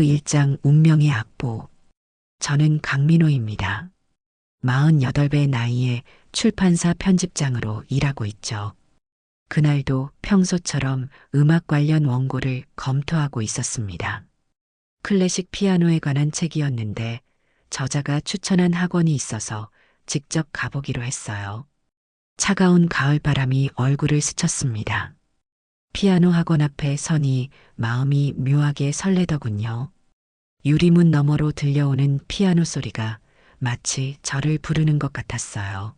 1장 운명의 악보. 저는 강민호입니다. 48배 나이에 출판사 편집장으로 일하고 있죠. 그날도 평소처럼 음악 관련 원고를 검토하고 있었습니다. 클래식 피아노에 관한 책이었는데 저자가 추천한 학원이 있어서 직접 가보기로 했어요. 차가운 가을바람이 얼굴을 스쳤습니다. 피아노 학원 앞에 서니 마음이 묘하게 설레더군요. 유리문 너머로 들려오는 피아노 소리가 마치 저를 부르는 것 같았어요.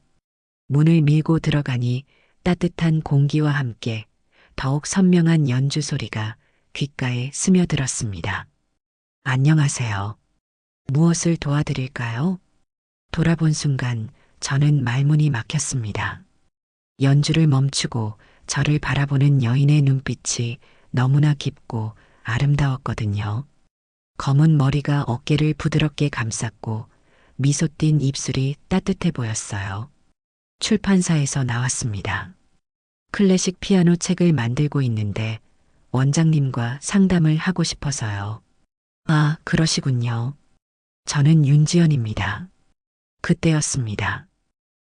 문을 밀고 들어가니 따뜻한 공기와 함께 더욱 선명한 연주 소리가 귓가에 스며들었습니다. 안녕하세요. 무엇을 도와드릴까요? 돌아본 순간 저는 말문이 막혔습니다. 연주를 멈추고 저를 바라보는 여인의 눈빛이 너무나 깊고 아름다웠거든요. 검은 머리가 어깨를 부드럽게 감쌌고 미소 띤 입술이 따뜻해 보였어요. 출판사에서 나왔습니다. 클래식 피아노 책을 만들고 있는데 원장님과 상담을 하고 싶어서요. 아, 그러시군요. 저는 윤지연입니다. 그때였습니다.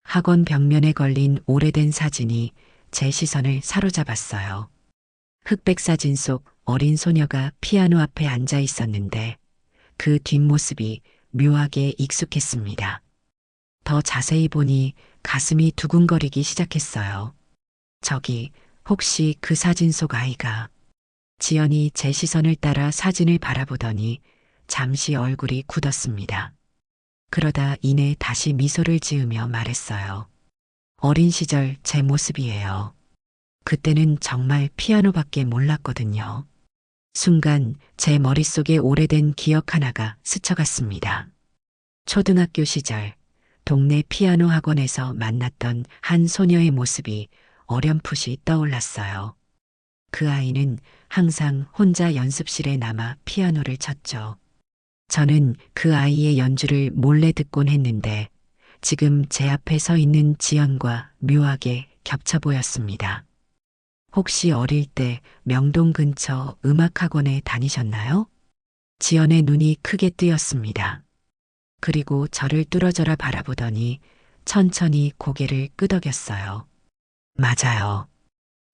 학원 벽면에 걸린 오래된 사진이 제 시선을 사로잡았어요. 흑백 사진 속 어린 소녀가 피아노 앞에 앉아 있었는데 그 뒷모습이 묘하게 익숙했습니다. 더 자세히 보니 가슴이 두근거리기 시작했어요. 저기 혹시 그 사진 속 아이가... 지연이 제 시선을 따라 사진을 바라보더니 잠시 얼굴이 굳었습니다. 그러다 이내 다시 미소를 지으며 말했어요. 어린 시절 제 모습이에요. 그때는 정말 피아노밖에 몰랐거든요. 순간 제 머릿속에 오래된 기억 하나가 스쳐갔습니다. 초등학교 시절 동네 피아노 학원에서 만났던 한 소녀의 모습이 어렴풋이 떠올랐어요. 그 아이는 항상 혼자 연습실에 남아 피아노를 쳤죠. 저는 그 아이의 연주를 몰래 듣곤 했는데 지금 제 앞에 서 있는 지연과 묘하게 겹쳐 보였습니다. 혹시 어릴 때 명동 근처 음악학원에 다니셨나요? 지연의 눈이 크게 뜨였습니다. 그리고 저를 뚫어져라 바라보더니 천천히 고개를 끄덕였어요. 맞아요.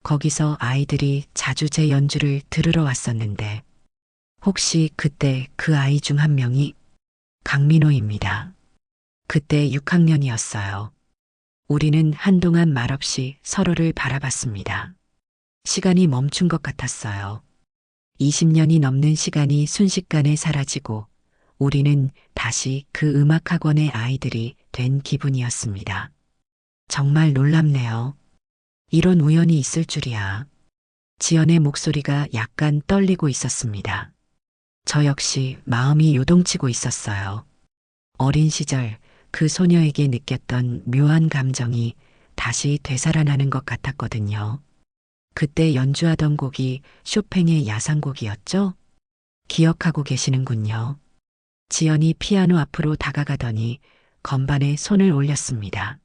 거기서 아이들이 자주 제 연주를 들으러 왔었는데 혹시 그때 그 아이 중 한 명이 강민호입니다. 그때 6학년이었어요. 우리는 한동안 말없이 서로를 바라봤습니다. 시간이 멈춘 것 같았어요. 20년이 넘는 시간이 순식간에 사라지고 우리는 다시 그 음악학원의 아이들이 된 기분이었습니다. 정말 놀랍네요. 이런 우연이 있을 줄이야. 지연의 목소리가 약간 떨리고 있었습니다. 저 역시 마음이 요동치고 있었어요. 어린 시절 그 소녀에게 느꼈던 묘한 감정이 다시 되살아나는 것 같았거든요. 그때 연주하던 곡이 쇼팽의 야상곡이었죠? 기억하고 계시는군요. 지연이 피아노 앞으로 다가가더니 건반에 손을 올렸습니다.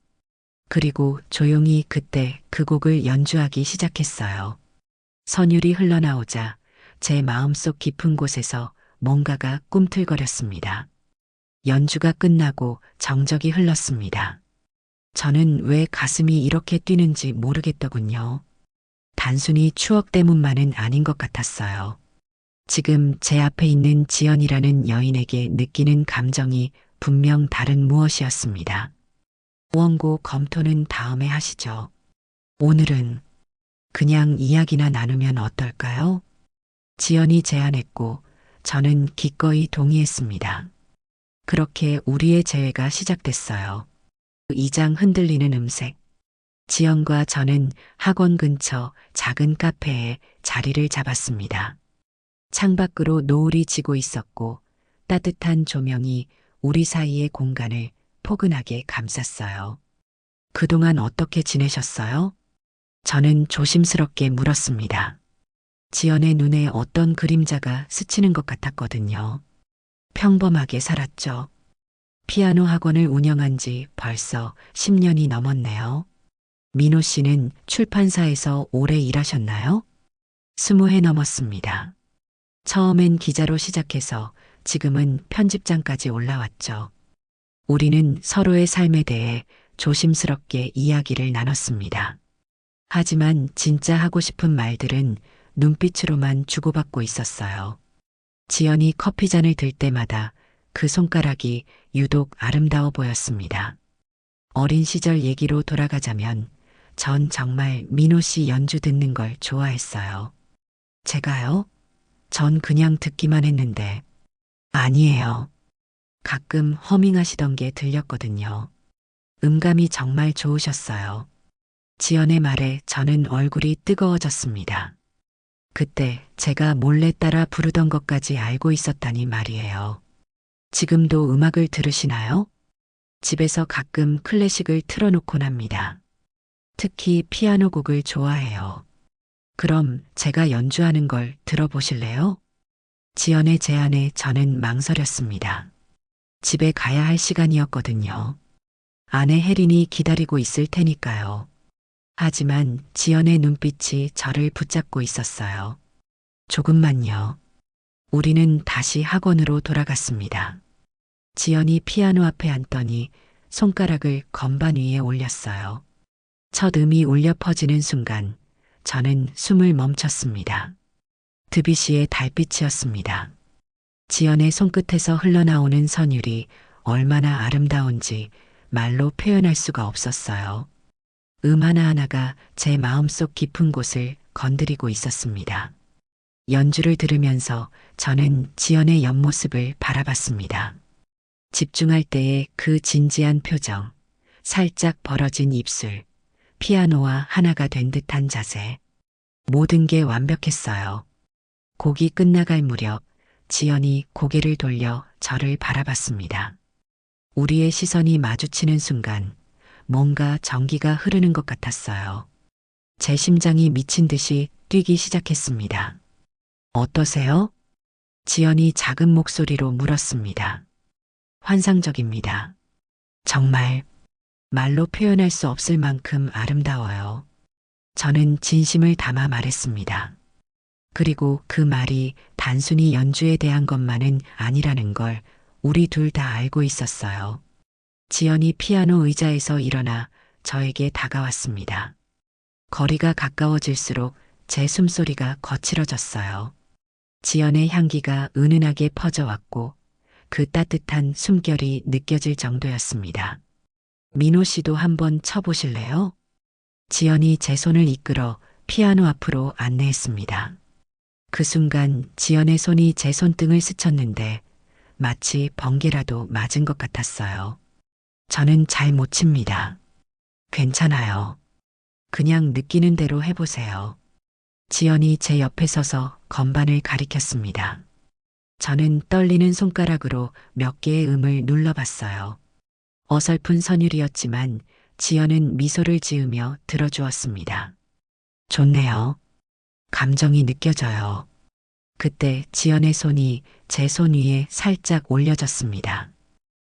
그리고 조용히 그때 그 곡을 연주하기 시작했어요. 선율이 흘러나오자 제 마음속 깊은 곳에서 뭔가가 꿈틀거렸습니다. 연주가 끝나고 정적이 흘렀습니다. 저는 왜 가슴이 이렇게 뛰는지 모르겠더군요. 단순히 추억 때문만은 아닌 것 같았어요. 지금 제 앞에 있는 지연이라는 여인에게 느끼는 감정이 분명 다른 무엇이었습니다. 원고 검토는 다음에 하시죠. 오늘은 그냥 이야기나 나누면 어떨까요? 지연이 제안했고 저는 기꺼이 동의했습니다. 그렇게 우리의 재회가 시작됐어요. 2장 흔들리는 음색. 지연과 저는 학원 근처 작은 카페에 자리를 잡았습니다. 창밖으로 노을이 지고 있었고 따뜻한 조명이 우리 사이의 공간을 포근하게 감쌌어요. 그동안 어떻게 지내셨어요? 저는 조심스럽게 물었습니다. 지연의 눈에 어떤 그림자가 스치는 것 같았거든요. 평범하게 살았죠. 피아노 학원을 운영한 지 벌써 10년이 넘었네요. 민호 씨는 출판사에서 오래 일하셨나요? 20해 넘었습니다. 처음엔 기자로 시작해서 지금은 편집장까지 올라왔죠. 우리는 서로의 삶에 대해 조심스럽게 이야기를 나눴습니다. 하지만 진짜 하고 싶은 말들은 눈빛으로만 주고받고 있었어요. 지연이 커피잔을 들 때마다 그 손가락이 유독 아름다워 보였습니다. 어린 시절 얘기로 돌아가자면 전 정말 민호 씨 연주 듣는 걸 좋아했어요. 제가요? 전 그냥 듣기만 했는데. 아니에요. 가끔 허밍하시던 게 들렸거든요. 음감이 정말 좋으셨어요. 지연의 말에 저는 얼굴이 뜨거워졌습니다. 그때 제가 몰래 따라 부르던 것까지 알고 있었다니 말이에요. 지금도 음악을 들으시나요? 집에서 가끔 클래식을 틀어놓곤 합니다. 특히 피아노 곡을 좋아해요. 그럼 제가 연주하는 걸 들어보실래요? 지연의 제안에 저는 망설였습니다. 집에 가야 할 시간이었거든요. 아내 혜린이 기다리고 있을 테니까요. 하지만 지연의 눈빛이 저를 붙잡고 있었어요. 조금만요. 우리는 다시 학원으로 돌아갔습니다. 지연이 피아노 앞에 앉더니 손가락을 건반 위에 올렸어요. 첫 음이 울려 퍼지는 순간 저는 숨을 멈췄습니다. 드뷔시의 달빛이었습니다. 지연의 손끝에서 흘러나오는 선율이 얼마나 아름다운지 말로 표현할 수가 없었어요. 음 하나하나가 제 마음속 깊은 곳을 건드리고 있었습니다. 연주를 들으면서 저는 지연의 옆모습을 바라봤습니다. 집중할 때의 그 진지한 표정, 살짝 벌어진 입술, 피아노와 하나가 된 듯한 자세. 모든 게 완벽했어요. 곡이 끝나갈 무렵 지연이 고개를 돌려 저를 바라봤습니다. 우리의 시선이 마주치는 순간 뭔가 전기가 흐르는 것 같았어요. 제 심장이 미친 듯이 뛰기 시작했습니다. 어떠세요? 지연이 작은 목소리로 물었습니다. 환상적입니다. 정말 말로 표현할 수 없을 만큼 아름다워요. 저는 진심을 담아 말했습니다. 그리고 그 말이 단순히 연주에 대한 것만은 아니라는 걸 우리 둘 다 알고 있었어요. 지연이 피아노 의자에서 일어나 저에게 다가왔습니다. 거리가 가까워질수록 제 숨소리가 거칠어졌어요. 지연의 향기가 은은하게 퍼져왔고 그 따뜻한 숨결이 느껴질 정도였습니다. 민호 씨도 한번 쳐보실래요? 지연이 제 손을 이끌어 피아노 앞으로 안내했습니다. 그 순간 지연의 손이 제 손등을 스쳤는데 마치 번개라도 맞은 것 같았어요. 저는 잘 못 칩니다. 괜찮아요. 그냥 느끼는 대로 해보세요. 지연이 제 옆에 서서 건반을 가리켰습니다. 저는 떨리는 손가락으로 몇 개의 음을 눌러봤어요. 어설픈 선율이었지만 지연은 미소를 지으며 들어주었습니다. 좋네요. 감정이 느껴져요. 그때 지연의 손이 제 손 위에 살짝 올려졌습니다.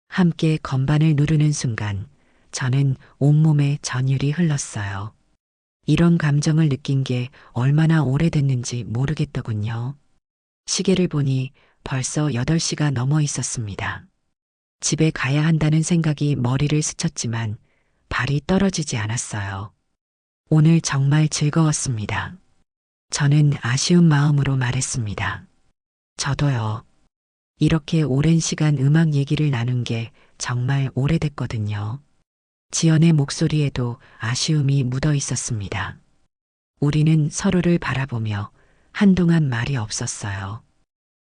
함께 건반을 누르는 순간 저는 온몸에 전율이 흘렀어요. 이런 감정을 느낀 게 얼마나 오래됐는지 모르겠더군요. 시계를 보니 벌써 8시가 넘어 있었습니다. 집에 가야 한다는 생각이 머리를 스쳤지만 발이 떨어지지 않았어요. 오늘 정말 즐거웠습니다. 저는 아쉬운 마음으로 말했습니다. 저도요. 이렇게 오랜 시간 음악 얘기를 나눈 게 정말 오래됐거든요. 지연의 목소리에도 아쉬움이 묻어 있었습니다. 우리는 서로를 바라보며 한동안 말이 없었어요.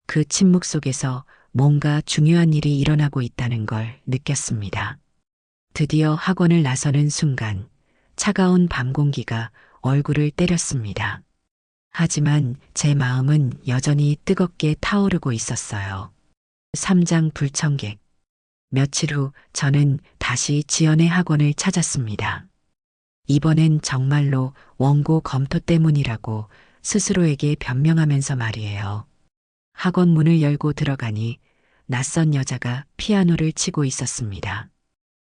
그 침묵 속에서 뭔가 중요한 일이 일어나고 있다는 걸 느꼈습니다. 드디어 학원을 나서는 순간 차가운 밤 공기가 얼굴을 때렸습니다. 하지만 제 마음은 여전히 뜨겁게 타오르고 있었어요. 3장 불청객. 며칠 후 저는 다시 지연의 학원을 찾았습니다. 이번엔 정말로 원고 검토 때문이라고 스스로에게 변명하면서 말이에요. 학원 문을 열고 들어가니 낯선 여자가 피아노를 치고 있었습니다.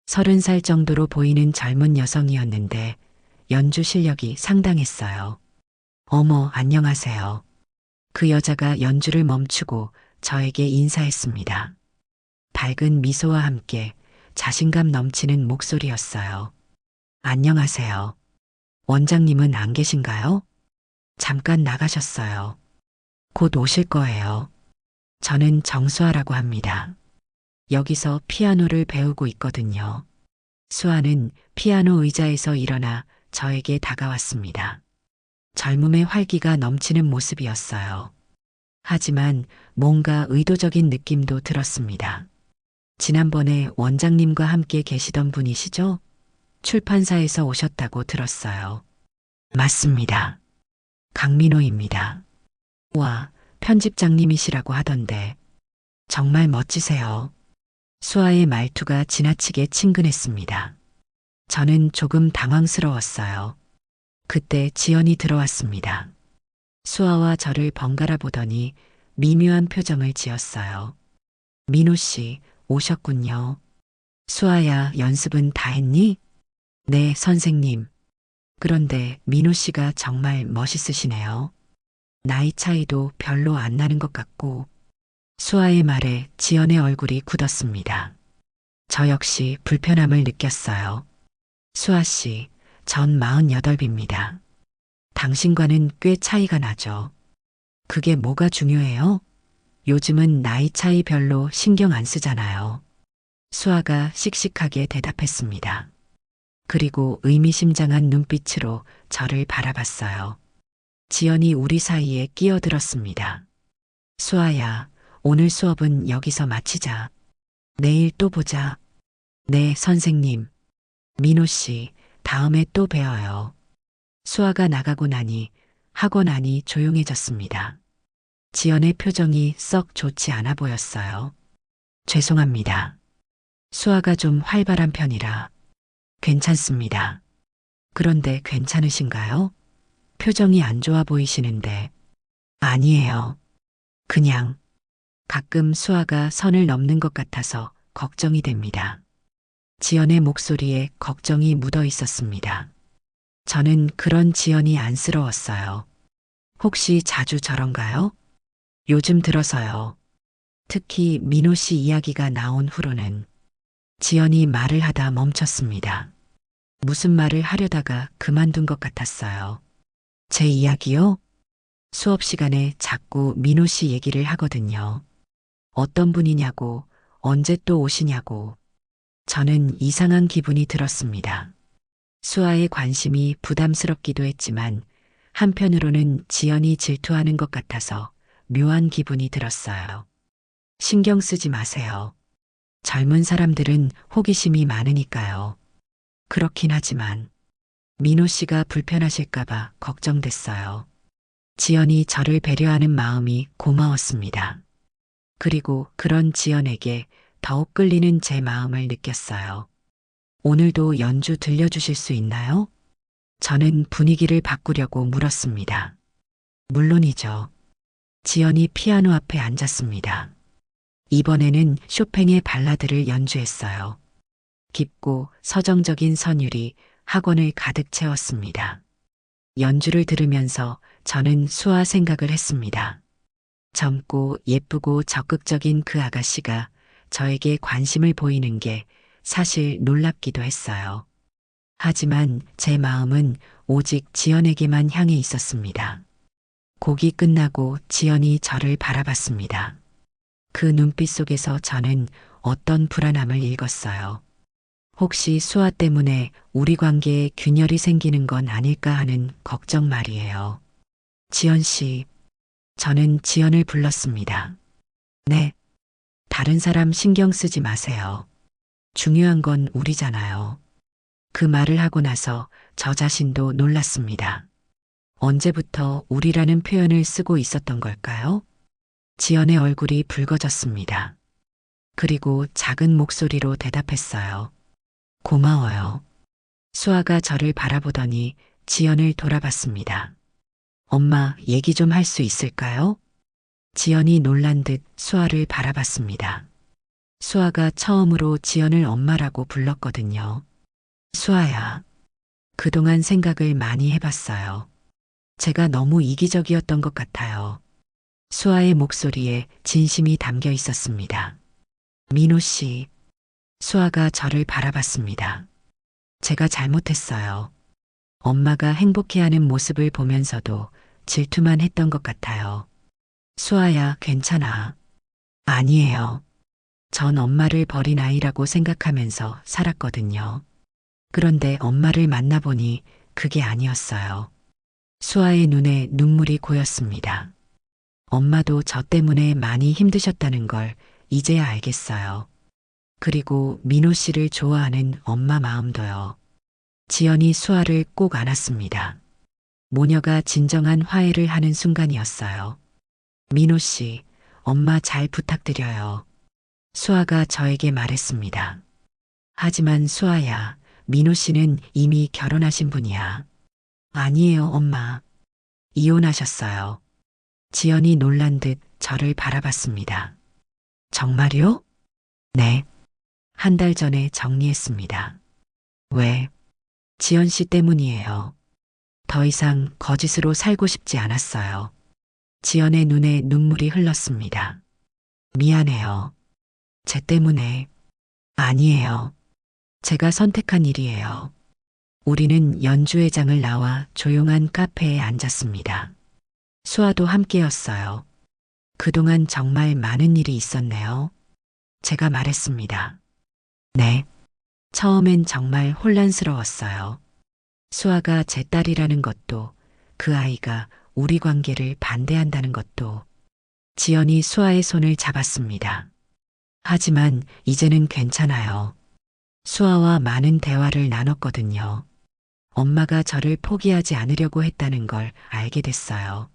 30살 정도로 보이는 젊은 여성이었는데 연주 실력이 상당했어요. 어머, 안녕하세요. 그 여자가 연주를 멈추고 저에게 인사했습니다. 밝은 미소와 함께 자신감 넘치는 목소리였어요. 안녕하세요. 원장님은 안 계신가요? 잠깐 나가셨어요. 곧 오실 거예요. 저는 정수아라고 합니다. 여기서 피아노를 배우고 있거든요. 수아는 피아노 의자에서 일어나 저에게 다가왔습니다. 젊음의 활기가 넘치는 모습이었어요. 하지만 뭔가 의도적인 느낌도 들었습니다. 지난번에 원장님과 함께 계시던 분이시죠? 출판사에서 오셨다고 들었어요. 맞습니다. 강민호입니다. 와, 편집장님이시라고 하던데 정말 멋지세요. 수아의 말투가 지나치게 친근했습니다. 저는 조금 당황스러웠어요. 그때 지연이 들어왔습니다. 수아와 저를 번갈아 보더니 미묘한 표정을 지었어요. 민호 씨, 오셨군요. 수아야, 연습은 다 했니? 네, 선생님. 그런데 민호 씨가 정말 멋있으시네요. 나이 차이도 별로 안 나는 것 같고. 수아의 말에 지연의 얼굴이 굳었습니다. 저 역시 불편함을 느꼈어요. 수아 씨, 전 48입니다. 당신과는 꽤 차이가 나죠. 그게 뭐가 중요해요? 요즘은 나이 차이 별로 신경 안 쓰잖아요. 수아가 씩씩하게 대답했습니다. 그리고 의미심장한 눈빛으로 저를 바라봤어요. 지연이 우리 사이에 끼어들었습니다. 수아야, 오늘 수업은 여기서 마치자. 내일 또 보자. 네, 선생님. 민호 씨, 다음에 또 봬요. 수아가 나가고 나니 학원 안이 조용해졌습니다. 지연의 표정이 썩 좋지 않아 보였어요. 죄송합니다. 수아가 좀 활발한 편이라. 괜찮습니다. 그런데 괜찮으신가요? 표정이 안 좋아 보이시는데. 아니에요. 그냥 가끔 수아가 선을 넘는 것 같아서 걱정이 됩니다. 지연의 목소리에 걱정이 묻어 있었습니다. 저는 그런 지연이 안쓰러웠어요. 혹시 자주 저런가요? 요즘 들어서요. 특히 민호 씨 이야기가 나온 후로는. 지연이 말을 하다 멈췄습니다. 무슨 말을 하려다가 그만둔 것 같았어요. 제 이야기요? 수업 시간에 자꾸 민호 씨 얘기를 하거든요. 어떤 분이냐고, 언제 또 오시냐고. 저는 이상한 기분이 들었습니다. 수아의 관심이 부담스럽기도 했지만 한편으로는 지연이 질투하는 것 같아서 묘한 기분이 들었어요. 신경 쓰지 마세요. 젊은 사람들은 호기심이 많으니까요. 그렇긴 하지만 민호 씨가 불편하실까봐 걱정됐어요. 지연이 저를 배려하는 마음이 고마웠습니다. 그리고 그런 지연에게 더욱 끌리는 제 마음을 느꼈어요. 오늘도 연주 들려주실 수 있나요? 저는 분위기를 바꾸려고 물었습니다. 물론이죠. 지연이 피아노 앞에 앉았습니다. 이번에는 쇼팽의 발라드를 연주했어요. 깊고 서정적인 선율이 학원을 가득 채웠습니다. 연주를 들으면서 저는 수아 생각을 했습니다. 젊고 예쁘고 적극적인 그 아가씨가 저에게 관심을 보이는 게 사실 놀랍기도 했어요. 하지만 제 마음은 오직 지연에게만 향해 있었습니다. 곡이 끝나고 지연이 저를 바라봤습니다. 그 눈빛 속에서 저는 어떤 불안함을 읽었어요. 혹시 수아 때문에 우리 관계에 균열이 생기는 건 아닐까 하는 걱정 말이에요. 지연 씨, 저는 지연을 불렀습니다. 네, 다른 사람 신경 쓰지 마세요. 중요한 건 우리잖아요. 그 말을 하고 나서 저 자신도 놀랐습니다. 언제부터 우리라는 표현을 쓰고 있었던 걸까요? 지연의 얼굴이 붉어졌습니다. 그리고 작은 목소리로 대답했어요. 고마워요. 수아가 저를 바라보더니 지연을 돌아봤습니다. 엄마, 얘기 좀 할 수 있을까요? 지연이 놀란 듯 수아를 바라봤습니다. 수아가 처음으로 지연을 엄마라고 불렀거든요. 수아야. 그동안 생각을 많이 해봤어요. 제가 너무 이기적이었던 것 같아요. 수아의 목소리에 진심이 담겨 있었습니다. 민호 씨, 수아가 저를 바라봤습니다. 제가 잘못했어요. 엄마가 행복해하는 모습을 보면서도 질투만 했던 것 같아요. 수아야, 괜찮아. 아니에요. 전 엄마를 버린 아이라고 생각하면서 살았거든요. 그런데 엄마를 만나보니 그게 아니었어요. 수아의 눈에 눈물이 고였습니다. 엄마도 저 때문에 많이 힘드셨다는 걸 이제야 알겠어요. 그리고 민호 씨를 좋아하는 엄마 마음도요. 지연이 수아를 꼭 안았습니다. 모녀가 진정한 화해를 하는 순간이었어요. 민호 씨, 엄마 잘 부탁드려요. 수아가 저에게 말했습니다. 하지만 수아야, 민호 씨는 이미 결혼하신 분이야. 아니에요, 엄마. 이혼하셨어요. 지연이 놀란 듯 저를 바라봤습니다. 정말요? 네. 한 달 전에 정리했습니다. 왜? 지연 씨 때문이에요. 더 이상 거짓으로 살고 싶지 않았어요. 지연의 눈에 눈물이 흘렀습니다. 미안해요. 제 때문에. 아니에요. 제가 선택한 일이에요. 우리는 연주회장을 나와 조용한 카페에 앉았습니다. 수아도 함께였어요. 그동안 정말 많은 일이 있었네요. 제가 말했습니다. 네. 처음엔 정말 혼란스러웠어요. 수아가 제 딸이라는 것도, 그 아이가 우리 관계를 반대한다는 것도. 지연이 수아의 손을 잡았습니다. 하지만 이제는 괜찮아요. 수아와 많은 대화를 나눴거든요. 엄마가 저를 포기하지 않으려고 했다는 걸 알게 됐어요.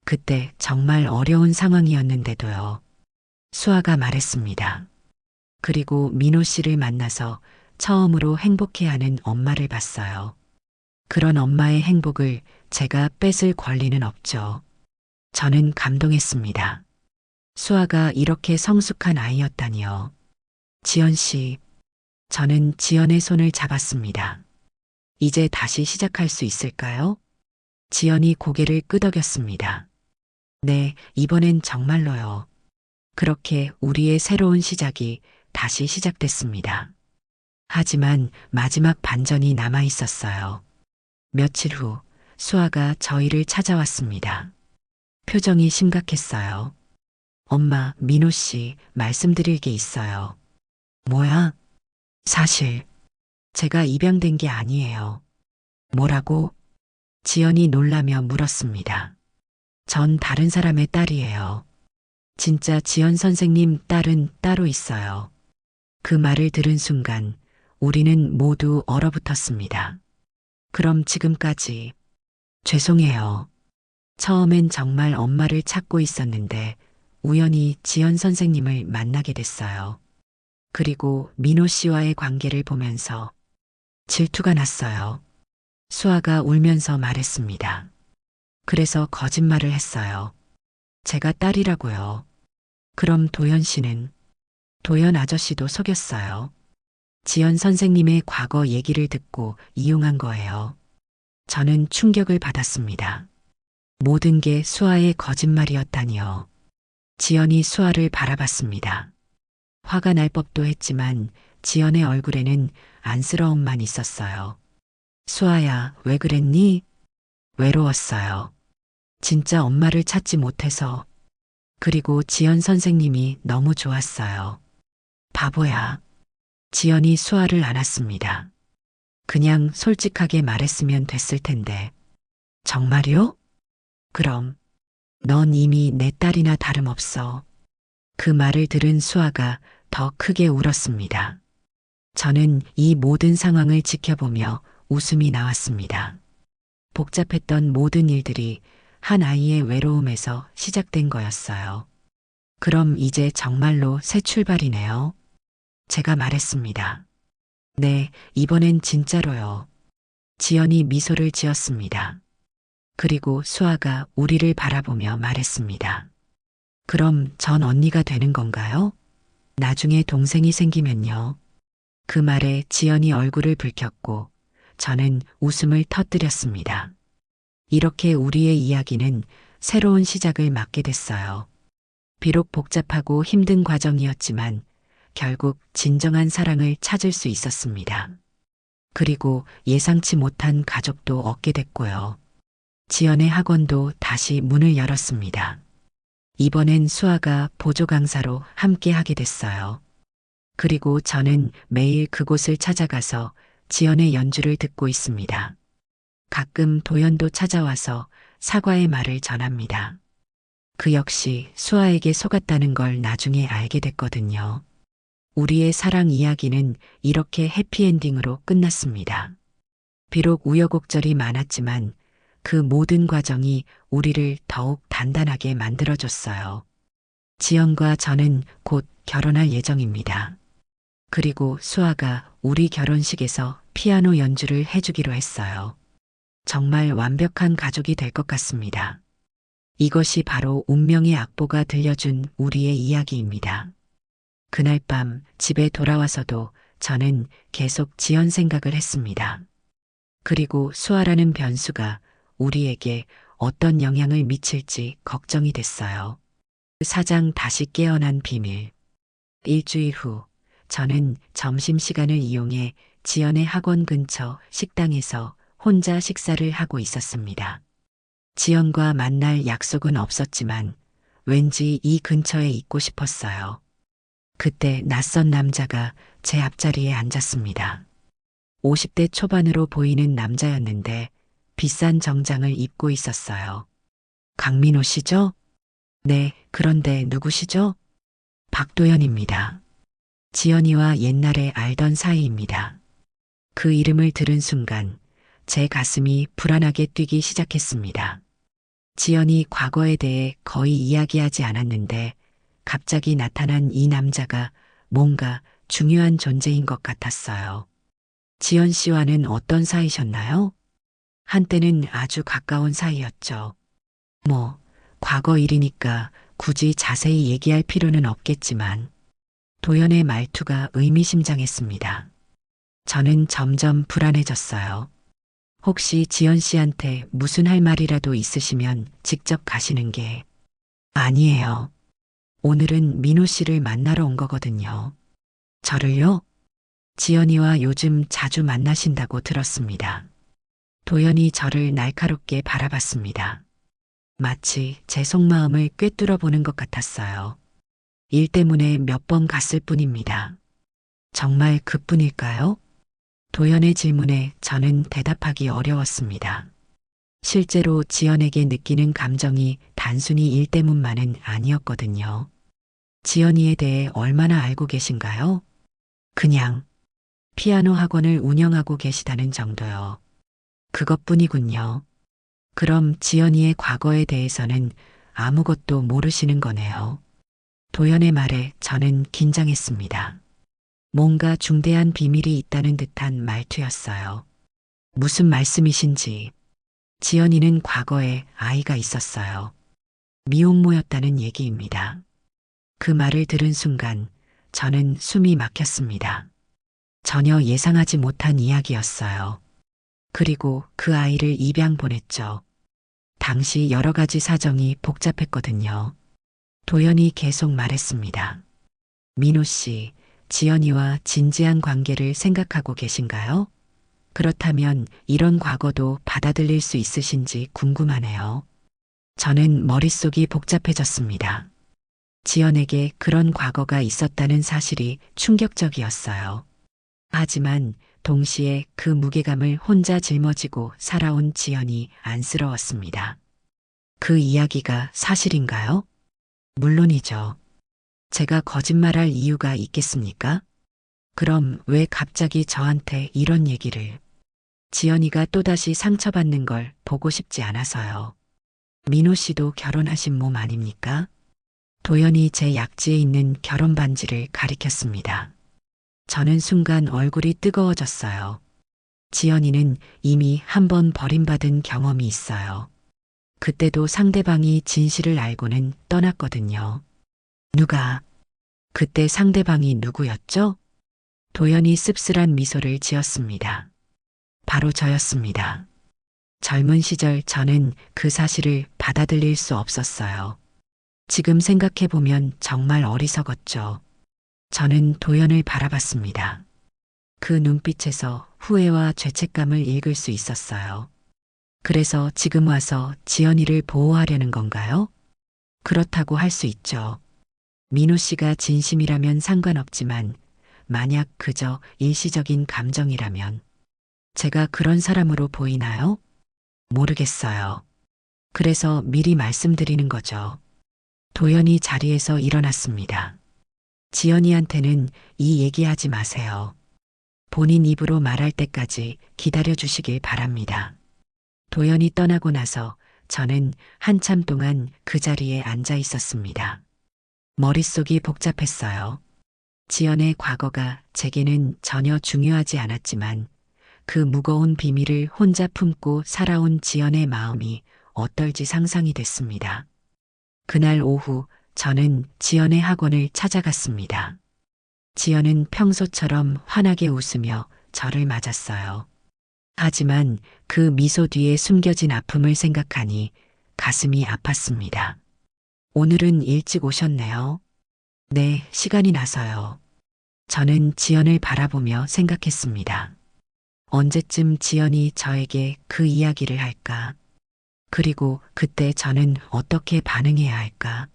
그때 정말 어려운 상황이었는데도요. 수아가 말했습니다. 그리고 민호 씨를 만나서 처음으로 행복해하는 엄마를 봤어요. 그런 엄마의 행복을 제가 뺏을 권리는 없죠. 저는 감동했습니다. 수아가 이렇게 성숙한 아이였다니요. 지연 씨, 저는 지연의 손을 잡았습니다. 이제 다시 시작할 수 있을까요? 지연이 고개를 끄덕였습니다. 네, 이번엔 정말로요. 그렇게 우리의 새로운 시작이 다시 시작됐습니다. 하지만 마지막 반전이 남아 있었어요. 며칠 후 수아가 저희를 찾아왔습니다. 표정이 심각했어요. 엄마, 민호 씨, 말씀드릴 게 있어요. 뭐야? 사실 제가 입양된 게 아니에요. 뭐라고? 지연이 놀라며 물었습니다. 전 다른 사람의 딸이에요. 진짜 지연 선생님 딸은 따로 있어요. 그 말을 들은 순간 우리는 모두 얼어붙었습니다. 그럼 지금까지 죄송해요. 처음엔 정말 엄마를 찾고 있었는데 우연히 지연 선생님을 만나게 됐어요. 그리고 민호 씨와의 관계를 보면서 질투가 났어요. 수아가 울면서 말했습니다. 그래서 거짓말을 했어요. 제가 딸이라고요. 그럼 도연 씨는? 도연 아저씨도 속였어요. 지연 선생님의 과거 얘기를 듣고 이용한 거예요. 저는 충격을 받았습니다. 모든 게 수아의 거짓말이었다니요. 지연이 수아를 바라봤습니다. 화가 날 법도 했지만 지연의 얼굴에는 안쓰러움만 있었어요. 수아야, 왜 그랬니? 외로웠어요. 진짜 엄마를 찾지 못해서. 그리고 지연 선생님이 너무 좋았어요. 바보야. 지연이 수아를 안았습니다. 그냥 솔직하게 말했으면 됐을 텐데. 정말요? 그럼 넌 이미 내 딸이나 다름없어. 그 말을 들은 수아가 더 크게 울었습니다. 저는 이 모든 상황을 지켜보며 웃음이 나왔습니다. 복잡했던 모든 일들이 한 아이의 외로움에서 시작된 거였어요. 그럼 이제 정말로 새 출발이네요. 제가 말했습니다. 네, 이번엔 진짜로요. 지연이 미소를 지었습니다. 그리고 수아가 우리를 바라보며 말했습니다. 그럼 전 언니가 되는 건가요? 나중에 동생이 생기면요. 그 말에 지연이 얼굴을 붉혔고 저는 웃음을 터뜨렸습니다. 이렇게 우리의 이야기는 새로운 시작을 맞게 됐어요. 비록 복잡하고 힘든 과정이었지만 결국 진정한 사랑을 찾을 수 있었습니다. 그리고 예상치 못한 가족도 얻게 됐고요. 지연의 학원도 다시 문을 열었습니다. 이번엔 수아가 보조 강사로 함께 하게 됐어요. 그리고 저는 매일 그곳을 찾아가서 지연의 연주를 듣고 있습니다. 가끔 도연도 찾아와서 사과의 말을 전합니다. 그 역시 수아에게 속았다는 걸 나중에 알게 됐거든요. 우리의 사랑 이야기는 이렇게 해피엔딩으로 끝났습니다. 비록 우여곡절이 많았지만 그 모든 과정이 우리를 더욱 단단하게 만들어줬어요. 지연과 저는 곧 결혼할 예정입니다. 그리고 수아가 우리 결혼식에서 피아노 연주를 해주기로 했어요. 정말 완벽한 가족이 될 것 같습니다. 이것이 바로 운명의 악보가 들려준 우리의 이야기입니다. 그날 밤 집에 돌아와서도 저는 계속 지연 생각을 했습니다. 그리고 수아라는 변수가 우리에게 어떤 영향을 미칠지 걱정이 됐어요. 사장 다시 깨어난 비밀. 일주일 후 저는 점심시간을 이용해 지연의 학원 근처 식당에서 혼자 식사를 하고 있었습니다. 지연과 만날 약속은 없었지만 왠지 이 근처에 있고 싶었어요. 그때 낯선 남자가 제 앞자리에 앉았습니다. 50대 초반으로 보이는 남자였는데 비싼 정장을 입고 있었어요. 강민호 씨죠? 네, 그런데 누구시죠? 박도연입니다. 지연이와 옛날에 알던 사이입니다. 그 이름을 들은 순간 제 가슴이 불안하게 뛰기 시작했습니다. 지연이 과거에 대해 거의 이야기하지 않았는데 갑자기 나타난 이 남자가 뭔가 중요한 존재인 것 같았어요. 지연 씨와는 어떤 사이셨나요? 한때는 아주 가까운 사이였죠. 과거 일이니까 굳이 자세히 얘기할 필요는 없겠지만 도연의 말투가 의미심장했습니다. 저는 점점 불안해졌어요. 혹시 지연 씨한테 무슨 할 말이라도 있으시면 직접 가시는 게. 아니에요. 오늘은 민호 씨를 만나러 온 거거든요. 저를요? 지연이와 요즘 자주 만나신다고 들었습니다. 도연이 저를 날카롭게 바라봤습니다. 마치 제 속마음을 꿰뚫어 보는 것 같았어요. 일 때문에 몇 번 갔을 뿐입니다. 정말 그뿐일까요? 도연의 질문에 저는 대답하기 어려웠습니다. 실제로 지연에게 느끼는 감정이 단순히 일 때문만은 아니었거든요. 지연이에 대해 얼마나 알고 계신가요? 그냥 피아노 학원을 운영하고 계시다는 정도요. 그것뿐이군요. 그럼 지연이의 과거에 대해서는 아무것도 모르시는 거네요. 도연의 말에 저는 긴장했습니다. 뭔가 중대한 비밀이 있다는 듯한 말투였어요. 무슨 말씀이신지. 지연이는 과거에 아이가 있었어요. 미혼모였다는 얘기입니다. 그 말을 들은 순간 저는 숨이 막혔습니다. 전혀 예상하지 못한 이야기였어요. 그리고 그 아이를 입양 보냈죠. 당시 여러 가지 사정이 복잡했거든요. 도연이 계속 말했습니다. 민호 씨, 지연이와 진지한 관계를 생각하고 계신가요? 그렇다면 이런 과거도 받아들일 수 있으신지 궁금하네요. 저는 머릿속이 복잡해졌습니다. 지연에게 그런 과거가 있었다는 사실이 충격적이었어요. 하지만 동시에 그 무게감을 혼자 짊어지고 살아온 지연이 안쓰러웠습니다. 그 이야기가 사실인가요? 물론이죠. 제가 거짓말할 이유가 있겠습니까? 그럼 왜 갑자기 저한테 이런 얘기를? 지연이가 또다시 상처받는 걸 보고 싶지 않아서요. 민호 씨도 결혼하신 몸 아닙니까? 도연이 제 약지에 있는 결혼 반지를 가리켰습니다. 저는 순간 얼굴이 뜨거워졌어요. 지연이는 이미 한 번 버림받은 경험이 있어요. 그때도 상대방이 진실을 알고는 떠났거든요. 누가? 그때 상대방이 누구였죠? 도연이 씁쓸한 미소를 지었습니다. 바로 저였습니다. 젊은 시절 저는 그 사실을 받아들일 수 없었어요. 지금 생각해보면 정말 어리석었죠. 저는 도연을 바라봤습니다. 그 눈빛에서 후회와 죄책감을 읽을 수 있었어요. 그래서 지금 와서 지연이를 보호하려는 건가요? 그렇다고 할 수 있죠. 민호 씨가 진심이라면 상관없지만 만약 그저 일시적인 감정이라면 제가 그런 사람으로 보이나요? 모르겠어요. 그래서 미리 말씀드리는 거죠. 도연이 자리에서 일어났습니다. 지연이한테는 이 얘기하지 마세요. 본인 입으로 말할 때까지 기다려 주시길 바랍니다. 도연이 떠나고 나서 저는 한참 동안 그 자리에 앉아 있었습니다. 머릿속이 복잡했어요. 지연의 과거가 제게는 전혀 중요하지 않았지만 그 무거운 비밀을 혼자 품고 살아온 지연의 마음이 어떨지 상상이 됐습니다. 그날 오후 저는 지연의 학원을 찾아갔습니다. 지연은 평소처럼 환하게 웃으며 저를 맞았어요. 하지만 그 미소 뒤에 숨겨진 아픔을 생각하니 가슴이 아팠습니다. 오늘은 일찍 오셨네요. 네, 시간이 나서요. 저는 지연을 바라보며 생각했습니다. 언제쯤 지연이 저에게 그 이야기를 할까? 그리고 그때 저는 어떻게 반응해야 할까?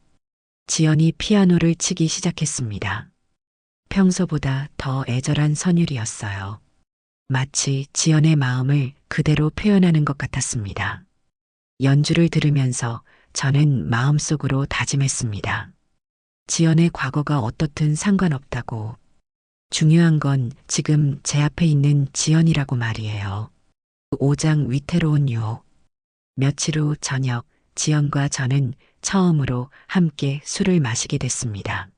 지연이 피아노를 치기 시작했습니다. 평소보다 더 애절한 선율이었어요. 마치 지연의 마음을 그대로 표현하는 것 같았습니다. 연주를 들으면서 저는 마음속으로 다짐했습니다. 지연의 과거가 어떻든 상관없다고. 중요한 건 지금 제 앞에 있는 지연이라고 말이에요. 5장 위태로운 유혹. 며칠 후 저녁, 지연과 저는 처음으로 함께 술을 마시게 됐습니다.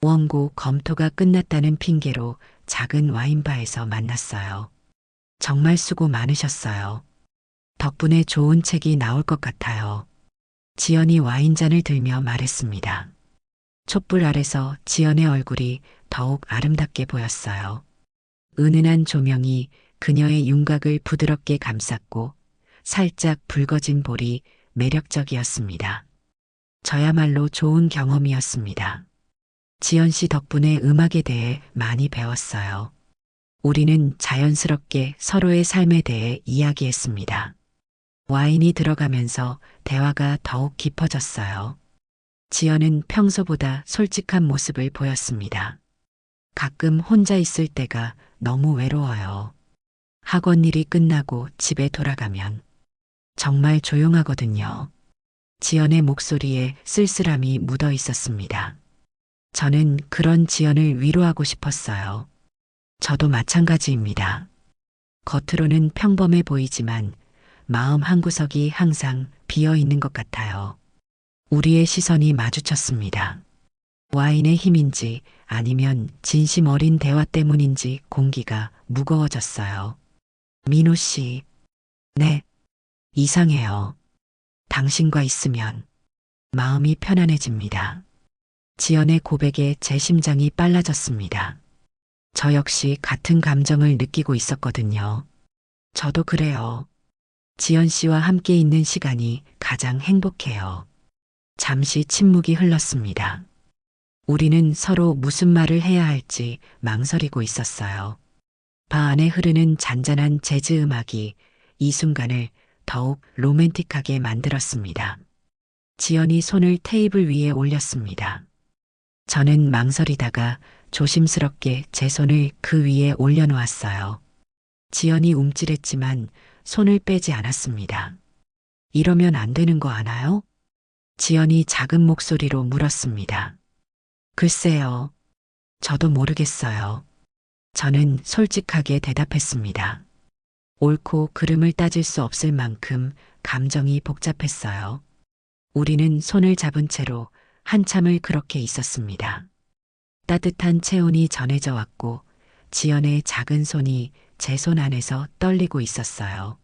원고 검토가 끝났다는 핑계로 작은 와인바에서 만났어요. 정말 수고 많으셨어요. 덕분에 좋은 책이 나올 것 같아요. 지연이 와인잔을 들며 말했습니다. 촛불 아래서 지연의 얼굴이 더욱 아름답게 보였어요. 은은한 조명이 그녀의 윤곽을 부드럽게 감쌌고 살짝 붉어진 볼이 매력적이었습니다. 저야말로 좋은 경험이었습니다. 지연 씨 덕분에 음악에 대해 많이 배웠어요. 우리는 자연스럽게 서로의 삶에 대해 이야기했습니다. 와인이 들어가면서 대화가 더욱 깊어졌어요. 지연은 평소보다 솔직한 모습을 보였습니다. 가끔 혼자 있을 때가 너무 외로워요. 학원 일이 끝나고 집에 돌아가면 정말 조용하거든요. 지연의 목소리에 쓸쓸함이 묻어 있었습니다. 저는 그런 지연을 위로하고 싶었어요. 저도 마찬가지입니다. 겉으로는 평범해 보이지만 마음 한구석이 항상 비어 있는 것 같아요. 우리의 시선이 마주쳤습니다. 와인의 힘인지 아니면 진심 어린 대화 때문인지 공기가 무거워졌어요. 민호 씨, 네, 이상해요. 당신과 있으면 마음이 편안해집니다. 지연의 고백에 제 심장이 빨라졌습니다. 저 역시 같은 감정을 느끼고 있었거든요. 저도 그래요. 지연 씨와 함께 있는 시간이 가장 행복해요. 잠시 침묵이 흘렀습니다. 우리는 서로 무슨 말을 해야 할지 망설이고 있었어요. 바 안에 흐르는 잔잔한 재즈 음악이 이 순간을 더욱 로맨틱하게 만들었습니다. 지연이 손을 테이블 위에 올렸습니다. 저는 망설이다가 조심스럽게 제 손을 그 위에 올려놓았어요. 지연이 움찔했지만 손을 빼지 않았습니다. 이러면 안 되는 거 아나요? 지연이 작은 목소리로 물었습니다. 글쎄요. 저도 모르겠어요. 저는 솔직하게 대답했습니다. 옳고 그름을 따질 수 없을 만큼 감정이 복잡했어요. 우리는 손을 잡은 채로 한참을 그렇게 있었습니다. 따뜻한 체온이 전해져 왔고 지연의 작은 손이 제 손 안에서 떨리고 있었어요.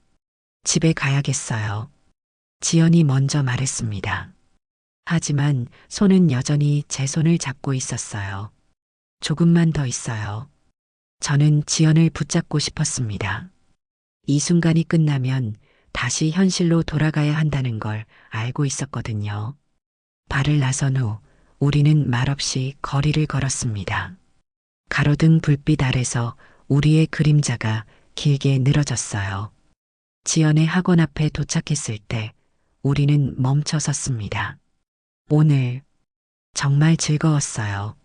집에 가야겠어요. 지연이 먼저 말했습니다. 하지만 손은 여전히 제 손을 잡고 있었어요. 조금만 더 있어요. 저는 지연을 붙잡고 싶었습니다. 이 순간이 끝나면 다시 현실로 돌아가야 한다는 걸 알고 있었거든요. 발을 나선 후 우리는 말없이 거리를 걸었습니다. 가로등 불빛 아래서 우리의 그림자가 길게 늘어졌어요. 지연의 학원 앞에 도착했을 때 우리는 멈춰 섰습니다. 오늘 정말 즐거웠어요.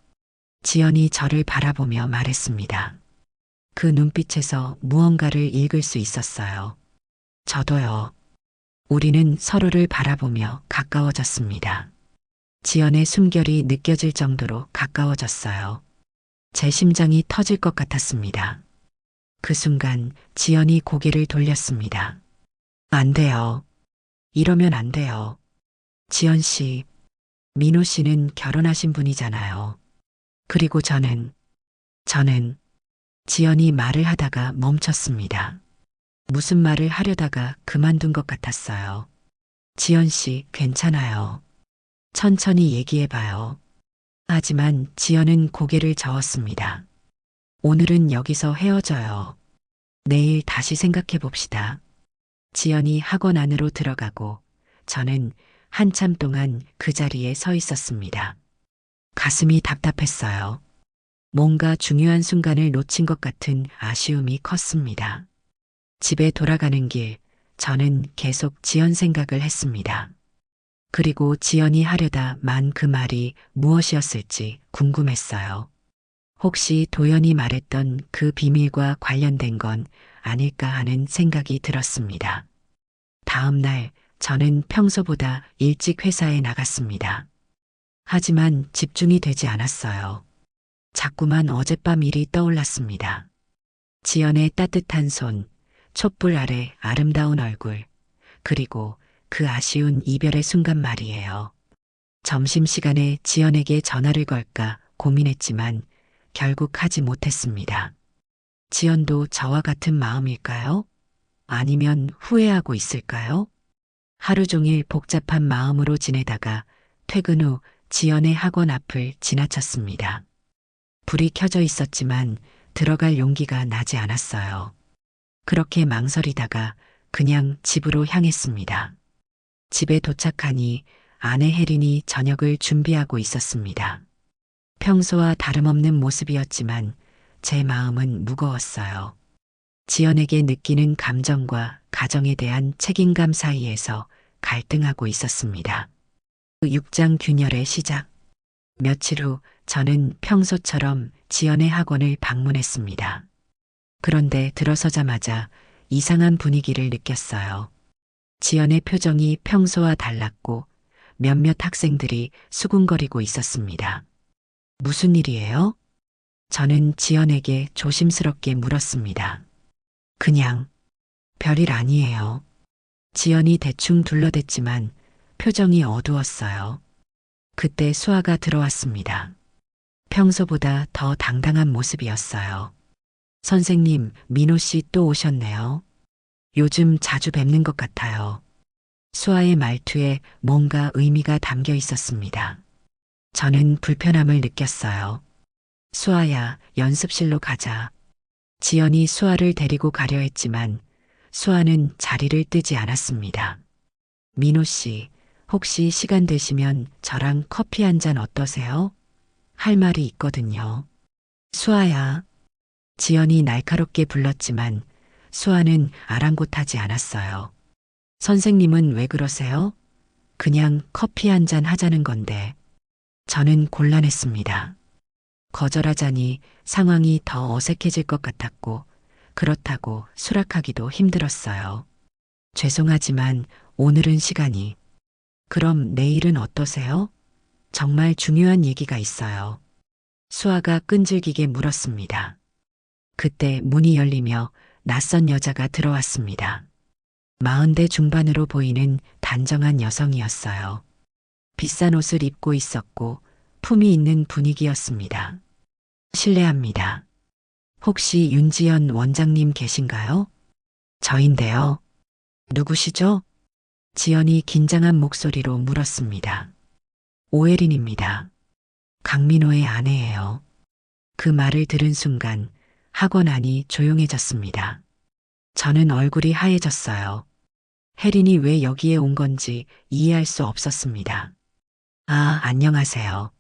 지연이 저를 바라보며 말했습니다. 그 눈빛에서 무언가를 읽을 수 있었어요. 저도요. 우리는 서로를 바라보며 가까워졌습니다. 지연의 숨결이 느껴질 정도로 가까워졌어요. 제 심장이 터질 것 같았습니다. 그 순간 지연이 고개를 돌렸습니다. 안 돼요. 이러면 안 돼요. 지연 씨, 민호 씨는 결혼하신 분이잖아요. 그리고 저는 지연이 말을 하다가 멈췄습니다. 무슨 말을 하려다가 그만둔 것 같았어요. 지연 씨, 괜찮아요. 천천히 얘기해봐요. 하지만 지연은 고개를 저었습니다. 오늘은 여기서 헤어져요. 내일 다시 생각해 봅시다. 지연이 학원 안으로 들어가고 저는 한참 동안 그 자리에 서 있었습니다. 가슴이 답답했어요. 뭔가 중요한 순간을 놓친 것 같은 아쉬움이 컸습니다. 집에 돌아가는 길, 저는 계속 지연 생각을 했습니다. 그리고 지연이 하려다 만 그 말이 무엇이었을지 궁금했어요. 혹시 도연이 말했던 그 비밀과 관련된 건 아닐까 하는 생각이 들었습니다. 다음 날 저는 평소보다 일찍 회사에 나갔습니다. 하지만 집중이 되지 않았어요. 자꾸만 어젯밤 일이 떠올랐습니다. 지연의 따뜻한 손, 촛불 아래 아름다운 얼굴, 그리고 그 아쉬운 이별의 순간 말이에요. 점심시간에 지연에게 전화를 걸까 고민했지만 결국 하지 못했습니다. 지연도 저와 같은 마음일까요? 아니면 후회하고 있을까요? 하루 종일 복잡한 마음으로 지내다가 퇴근 후 지연의 학원 앞을 지나쳤습니다. 불이 켜져 있었지만 들어갈 용기가 나지 않았어요. 그렇게 망설이다가 그냥 집으로 향했습니다. 집에 도착하니 아내 혜린이 저녁을 준비하고 있었습니다. 평소와 다름없는 모습이었지만 제 마음은 무거웠어요. 지연에게 느끼는 감정과 가정에 대한 책임감 사이에서 갈등하고 있었습니다. 그 육장 균열의 시작. 며칠 후 저는 평소처럼 지연의 학원을 방문했습니다. 그런데 들어서자마자 이상한 분위기를 느꼈어요. 지연의 표정이 평소와 달랐고 몇몇 학생들이 수군거리고 있었습니다. 무슨 일이에요? 저는 지연에게 조심스럽게 물었습니다. 그냥 별일 아니에요. 지연이 대충 둘러댔지만 표정이 어두웠어요. 그때 수아가 들어왔습니다. 평소보다 더 당당한 모습이었어요. 선생님, 민호 씨 또 오셨네요. 요즘 자주 뵙는 것 같아요. 수아의 말투에 뭔가 의미가 담겨 있었습니다. 저는 불편함을 느꼈어요. 수아야, 연습실로 가자. 지연이 수아를 데리고 가려 했지만 수아는 자리를 뜨지 않았습니다. 민호 씨, 혹시 시간 되시면 저랑 커피 한 잔 어떠세요? 할 말이 있거든요. 수아야. 지연이 날카롭게 불렀지만 수아는 아랑곳하지 않았어요. 선생님은 왜 그러세요? 그냥 커피 한 잔 하자는 건데. 저는 곤란했습니다. 거절하자니 상황이 더 어색해질 것 같았고 그렇다고 수락하기도 힘들었어요. 죄송하지만 오늘은 시간이. 그럼 내일은 어떠세요? 정말 중요한 얘기가 있어요. 수아가 끈질기게 물었습니다. 그때 문이 열리며 낯선 여자가 들어왔습니다. 40대 중반으로 보이는 단정한 여성이었어요. 비싼 옷을 입고 있었고 품이 있는 분위기였습니다. 실례합니다. 혹시 윤지연 원장님 계신가요? 저인데요. 누구시죠? 지연이 긴장한 목소리로 물었습니다. 오혜린입니다. 강민호의 아내예요. 그 말을 들은 순간 학원 안이 조용해졌습니다. 저는 얼굴이 하얘졌어요. 혜린이 왜 여기에 온 건지 이해할 수 없었습니다. 아, 안녕하세요.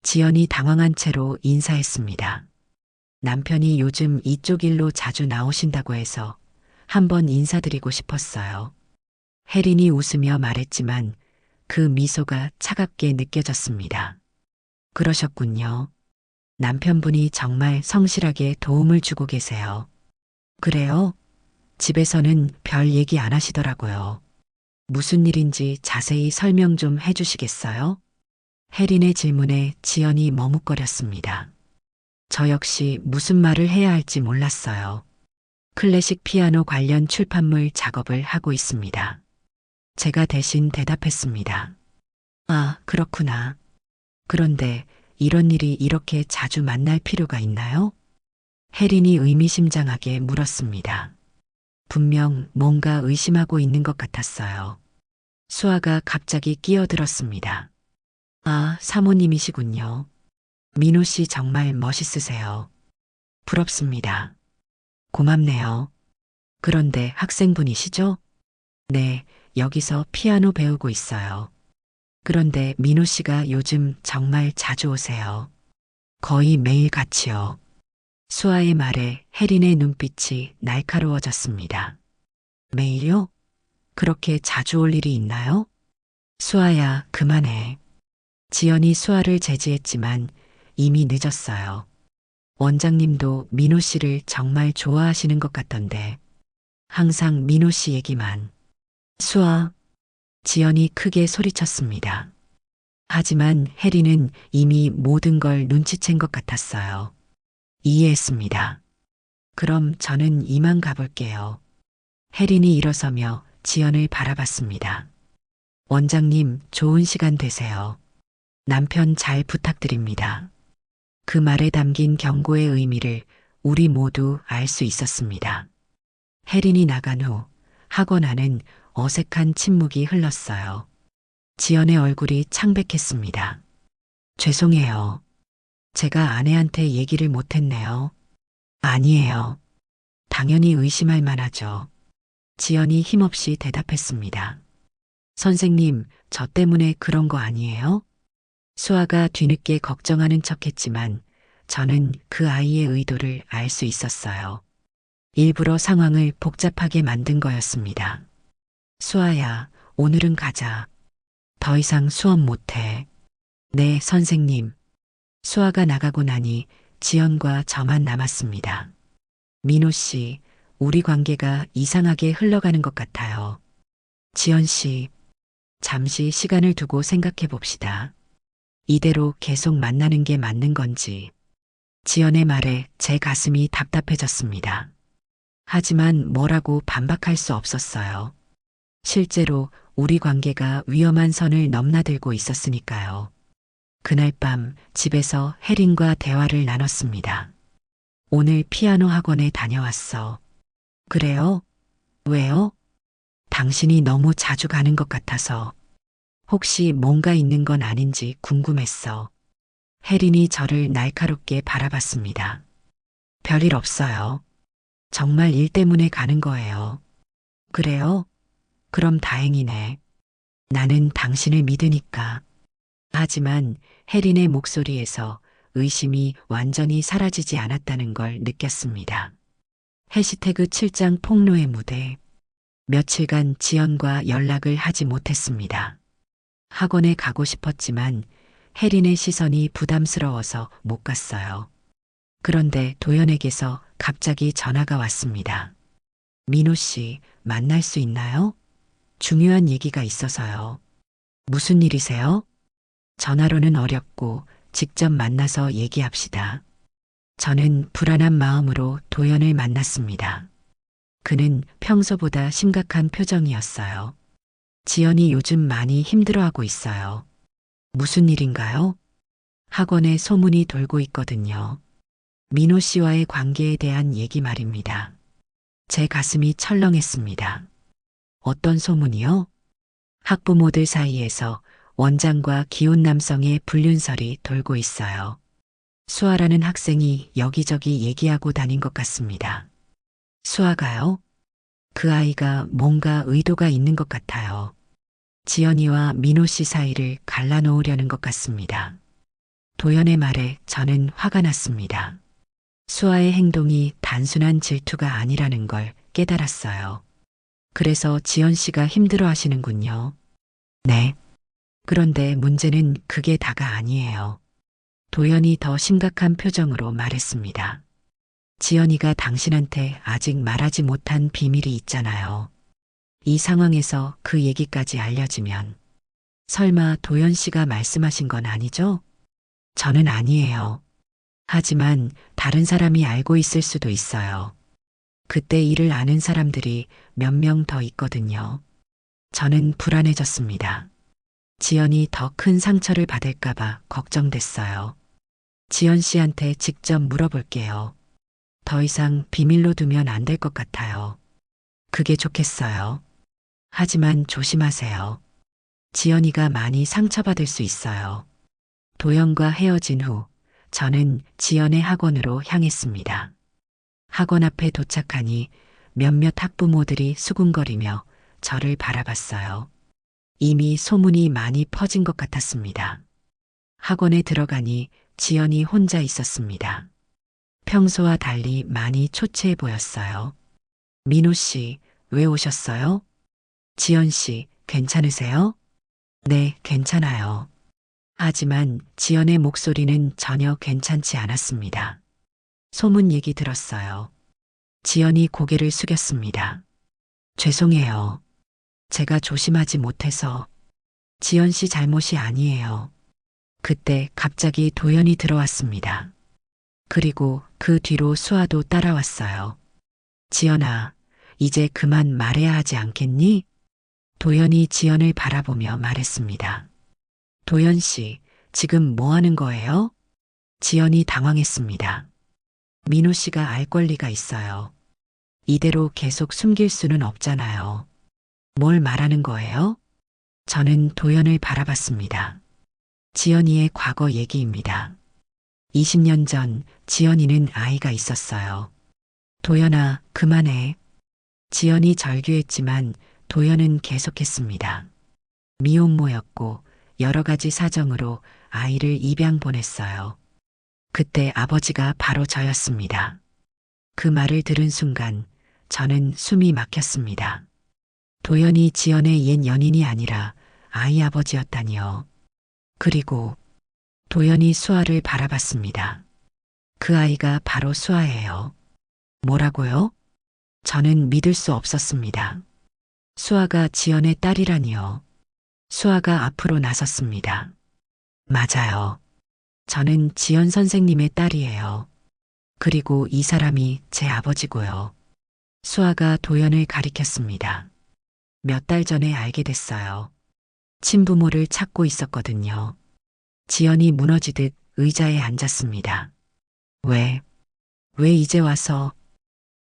지연이 당황한 채로 인사했습니다. 남편이 요즘 이쪽 일로 자주 나오신다고 해서 한번 인사드리고 싶었어요. 혜린이 웃으며 말했지만 그 미소가 차갑게 느껴졌습니다. 그러셨군요. 남편분이 정말 성실하게 도움을 주고 계세요. 그래요? 집에서는 별 얘기 안 하시더라고요. 무슨 일인지 자세히 설명 좀 해주시겠어요? 혜린의 질문에 지연이 머뭇거렸습니다. 저 역시 무슨 말을 해야 할지 몰랐어요. 클래식 피아노 관련 출판물 작업을 하고 있습니다. 제가 대신 대답했습니다. 아, 그렇구나. 그런데 이런 일이 이렇게 자주 만날 필요가 있나요? 혜린이 의미심장하게 물었습니다. 분명 뭔가 의심하고 있는 것 같았어요. 수아가 갑자기 끼어들었습니다. 아, 사모님이시군요. 민호 씨 정말 멋있으세요. 부럽습니다. 고맙네요. 그런데 학생분이시죠? 네, 여기서 피아노 배우고 있어요. 그런데 민호 씨가 요즘 정말 자주 오세요. 거의 매일 같이요. 수아의 말에 혜린의 눈빛이 날카로워졌습니다. 매일요? 그렇게 자주 올 일이 있나요? 수아야, 그만해. 지연이 수아를 제지했지만 이미 늦었어요. 원장님도 민호 씨를 정말 좋아하시는 것 같던데. 항상 민호 씨 얘기만. 수아, 지연이 크게 소리쳤습니다. 하지만 혜리는 이미 모든 걸 눈치챈 것 같았어요. 이해했습니다. 그럼 저는 이만 가볼게요. 혜린이 일어서며 지연을 바라봤습니다. 원장님, 좋은 시간 되세요. 남편 잘 부탁드립니다. 그 말에 담긴 경고의 의미를 우리 모두 알 수 있었습니다. 혜린이 나간 후 학원 안은 어색한 침묵이 흘렀어요. 지연의 얼굴이 창백했습니다. 죄송해요. 제가 아내한테 얘기를 못했네요. 아니에요. 당연히 의심할 만하죠. 지연이 힘없이 대답했습니다. 선생님, 저 때문에 그런 거 아니에요? 수아가 뒤늦게 걱정하는 척했지만 저는 그 아이의 의도를 알 수 있었어요. 일부러 상황을 복잡하게 만든 거였습니다. 수아야, 오늘은 가자. 더 이상 수업 못해. 네, 선생님. 수아가 나가고 나니 지연과 저만 남았습니다. 민호 씨, 우리 관계가 이상하게 흘러가는 것 같아요. 지연 씨, 잠시 시간을 두고 생각해 봅시다. 이대로 계속 만나는 게 맞는 건지. 지연의 말에 제 가슴이 답답해졌습니다. 하지만 뭐라고 반박할 수 없었어요. 실제로 우리 관계가 위험한 선을 넘나들고 있었으니까요. 그날 밤 집에서 혜린과 대화를 나눴습니다. 오늘 피아노 학원에 다녀왔어. 그래요? 왜요? 당신이 너무 자주 가는 것 같아서 혹시 뭔가 있는 건 아닌지 궁금했어. 혜린이 저를 날카롭게 바라봤습니다. 별일 없어요. 정말 일 때문에 가는 거예요. 그래요? 그럼 다행이네. 나는 당신을 믿으니까. 하지만 혜린의 목소리에서 의심이 완전히 사라지지 않았다는 걸 느꼈습니다. 해시태그 7장 폭로의 무대. 며칠간 지연과 연락을 하지 못했습니다. 학원에 가고 싶었지만 혜린의 시선이 부담스러워서 못 갔어요. 그런데 도연에게서 갑자기 전화가 왔습니다. 민호 씨, 만날 수 있나요? 중요한 얘기가 있어서요. 무슨 일이세요? 전화로는 어렵고 직접 만나서 얘기합시다. 저는 불안한 마음으로 도연을 만났습니다. 그는 평소보다 심각한 표정이었어요. 지연이 요즘 많이 힘들어하고 있어요. 무슨 일인가요? 학원에 소문이 돌고 있거든요. 민호 씨와의 관계에 대한 얘기 말입니다. 제 가슴이 철렁했습니다. 어떤 소문이요? 학부모들 사이에서 원장과 기혼 남성의 불륜설이 돌고 있어요. 수아라는 학생이 여기저기 얘기하고 다닌 것 같습니다. 수아가요? 그 아이가 뭔가 의도가 있는 것 같아요. 지연이와 민호 씨 사이를 갈라놓으려는 것 같습니다. 도연의 말에 저는 화가 났습니다. 수아의 행동이 단순한 질투가 아니라는 걸 깨달았어요. 그래서 지연 씨가 힘들어 하시는군요. 네. 그런데 문제는 그게 다가 아니에요. 도연이 더 심각한 표정으로 말했습니다. 지연이가 당신한테 아직 말하지 못한 비밀이 있잖아요. 이 상황에서 그 얘기까지 알려지면 설마 도연 씨가 말씀하신 건 아니죠? 저는 아니에요. 하지만 다른 사람이 알고 있을 수도 있어요. 그때 일을 아는 사람들이 몇 명 더 있거든요. 저는 불안해졌습니다. 지연이 더 큰 상처를 받을까봐 걱정됐어요. 지연 씨한테 직접 물어볼게요. 더 이상 비밀로 두면 안 될 것 같아요. 그게 좋겠어요. 하지만 조심하세요. 지연이가 많이 상처받을 수 있어요. 도연과 헤어진 후 저는 지연의 학원으로 향했습니다. 학원 앞에 도착하니 몇몇 학부모들이 수군거리며 저를 바라봤어요. 이미 소문이 많이 퍼진 것 같았습니다. 학원에 들어가니 지연이 혼자 있었습니다. 평소와 달리 많이 초췌해 보였어요. 민호 씨, 왜 오셨어요? 지연 씨, 괜찮으세요? 네, 괜찮아요. 하지만 지연의 목소리는 전혀 괜찮지 않았습니다. 소문 얘기 들었어요. 지연이 고개를 숙였습니다. 죄송해요. 제가 조심하지 못해서. 지연 씨 잘못이 아니에요. 그때 갑자기 도연이 들어왔습니다. 그리고 그 뒤로 수아도 따라왔어요. 지연아, 이제 그만 말해야 하지 않겠니? 도연이 지연을 바라보며 말했습니다. 도연 씨, 지금 뭐 하는 거예요? 지연이 당황했습니다. 민호 씨가 알 권리가 있어요. 이대로 계속 숨길 수는 없잖아요. 뭘 말하는 거예요? 저는 도연을 바라봤습니다. 지연이의 과거 얘기입니다. 20년 전 지연이는 아이가 있었어요. 도연아, 그만해. 지연이 절규했지만 도연은 계속했습니다. 미혼모였고 여러 가지 사정으로 아이를 입양 보냈어요. 그때 아버지가 바로 저였습니다. 그 말을 들은 순간 저는 숨이 막혔습니다. 도연이 지연의 옛 연인이 아니라 아이 아버지였다니요. 그리고 도연이 수아를 바라봤습니다. 그 아이가 바로 수아예요. 뭐라고요? 저는 믿을 수 없었습니다. 수아가 지연의 딸이라니요. 수아가 앞으로 나섰습니다. 맞아요. 저는 지연 선생님의 딸이에요. 그리고 이 사람이 제 아버지고요. 수아가 도연을 가리켰습니다. 몇 달 전에 알게 됐어요. 친부모를 찾고 있었거든요. 지연이 무너지듯 의자에 앉았습니다. 왜 이제 와서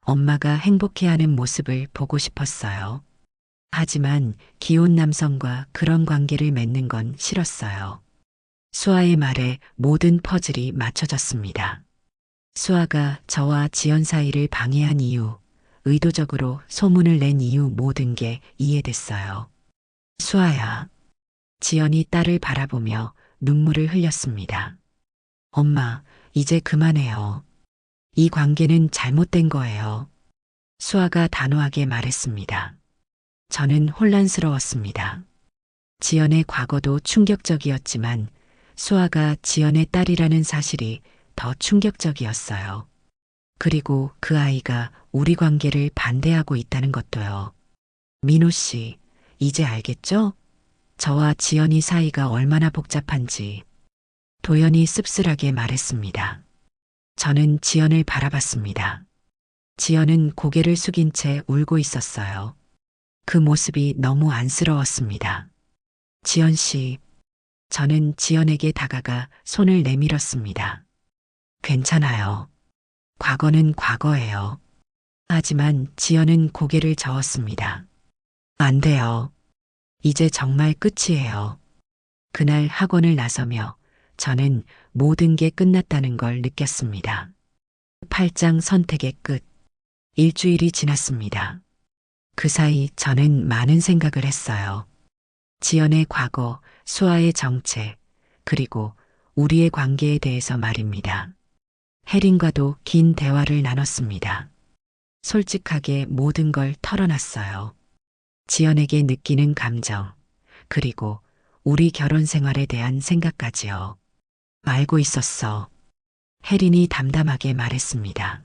엄마가 행복해하는 모습을 보고 싶었어요. 하지만 기혼 남성과 그런 관계를 맺는 건 싫었어요. 수아의 말에 모든 퍼즐이 맞춰졌습니다. 수아가 저와 지연 사이를 방해한 이유, 의도적으로 소문을 낸 이유 모든 게 이해됐어요. 수아야. 지연이 딸을 바라보며 눈물을 흘렸습니다. 엄마, 이제 그만해요. 이 관계는 잘못된 거예요. 수아가 단호하게 말했습니다. 저는 혼란스러웠습니다. 지연의 과거도 충격적이었지만 수아가 지연의 딸이라는 사실이 더 충격적이었어요. 그리고 그 아이가 우리 관계를 반대하고 있다는 것도요. 민호 씨, 이제 알겠죠? 저와 지연이 사이가 얼마나 복잡한지. 도연이 씁쓸하게 말했습니다. 저는 지연을 바라봤습니다. 지연은 고개를 숙인 채 울고 있었어요. 그 모습이 너무 안쓰러웠습니다. 지연 씨, 저는 지연에게 다가가 손을 내밀었습니다. 괜찮아요. 과거는 과거예요. 하지만 지연은 고개를 저었습니다. 안 돼요. 이제 정말 끝이에요. 그날 학원을 나서며 저는 모든 게 끝났다는 걸 느꼈습니다. 8장 선택의 끝. 일주일이 지났습니다. 그 사이 저는 많은 생각을 했어요. 지연의 과거, 수아의 정체, 그리고 우리의 관계에 대해서 말입니다. 혜린과도 긴 대화를 나눴습니다. 솔직하게 모든 걸 털어놨어요. 지연에게 느끼는 감정, 그리고 우리 결혼 생활에 대한 생각까지요. 알고 있었어. 혜린이 담담하게 말했습니다.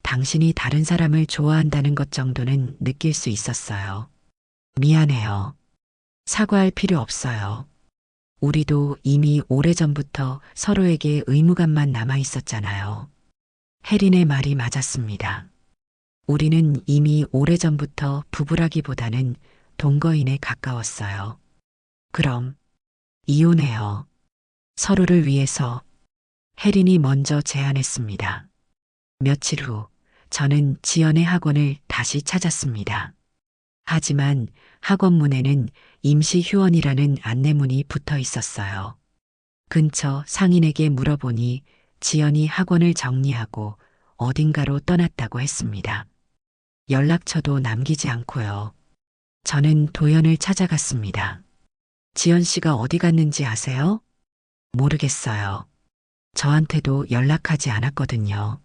당신이 다른 사람을 좋아한다는 것 정도는 느낄 수 있었어요. 미안해요. 사과할 필요 없어요. 우리도 이미 오래전부터 서로에게 의무감만 남아 있었잖아요. 혜린의 말이 맞았습니다. 우리는 이미 오래전부터 부부라기보다는 동거인에 가까웠어요. 그럼 이혼해요. 서로를 위해서. 혜린이 먼저 제안했습니다. 며칠 후 저는 지연의 학원을 다시 찾았습니다. 하지만 학원 문에는 임시 휴원이라는 안내문이 붙어 있었어요. 근처 상인에게 물어보니 지연이 학원을 정리하고 어딘가로 떠났다고 했습니다. 연락처도 남기지 않고요. 저는 도연을 찾아갔습니다. 지연 씨가 어디 갔는지 아세요? 모르겠어요. 저한테도 연락하지 않았거든요.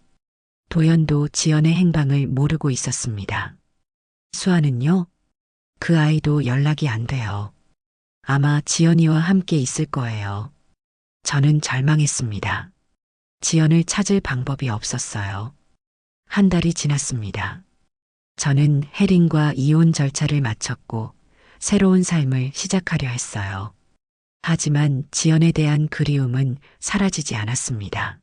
도연도 지연의 행방을 모르고 있었습니다. 수아는요? 그 아이도 연락이 안 돼요. 아마 지연이와 함께 있을 거예요. 저는 절망했습니다. 지연을 찾을 방법이 없었어요. 한 달이 지났습니다. 저는 혜린과 이혼 절차를 마쳤고 새로운 삶을 시작하려 했어요. 하지만 지연에 대한 그리움은 사라지지 않았습니다.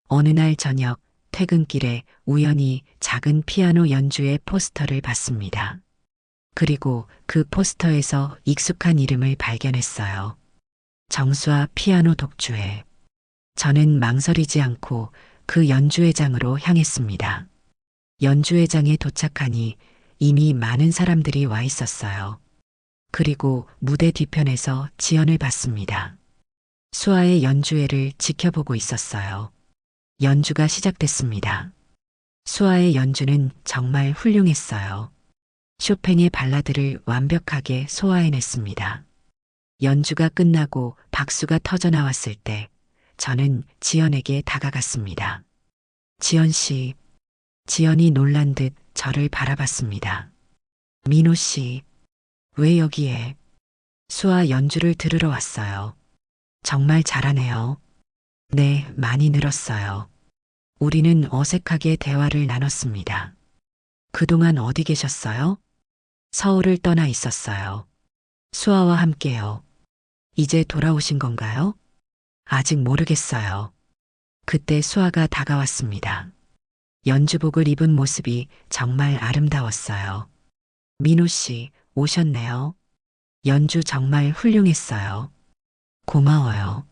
어느 날 저녁 퇴근길에 우연히 작은 피아노 연주의 포스터를 봤습니다. 그리고 그 포스터에서 익숙한 이름을 발견했어요. 정수아 피아노 독주회. 저는 망설이지 않고 그 연주회장으로 향했습니다. 연주회장에 도착하니 이미 많은 사람들이 와 있었어요. 그리고 무대 뒤편에서 지연을 봤습니다. 수아의 연주회를 지켜보고 있었어요. 연주가 시작됐습니다. 수아의 연주는 정말 훌륭했어요. 쇼팽의 발라드를 완벽하게 소화해냈습니다. 연주가 끝나고 박수가 터져 나왔을 때 저는 지연에게 다가갔습니다. 지연 씨, 지연이 놀란 듯 저를 바라봤습니다. 민호 씨, 왜 여기에? 수아 연주를 들으러 왔어요. 정말 잘하네요. 네, 많이 늘었어요. 우리는 어색하게 대화를 나눴습니다. 그동안 어디 계셨어요? 서울을 떠나 있었어요. 수아와 함께요. 이제 돌아오신 건가요? 아직 모르겠어요. 그때 수아가 다가왔습니다. 연주복을 입은 모습이 정말 아름다웠어요. 민호 씨, 오셨네요. 연주 정말 훌륭했어요. 고마워요.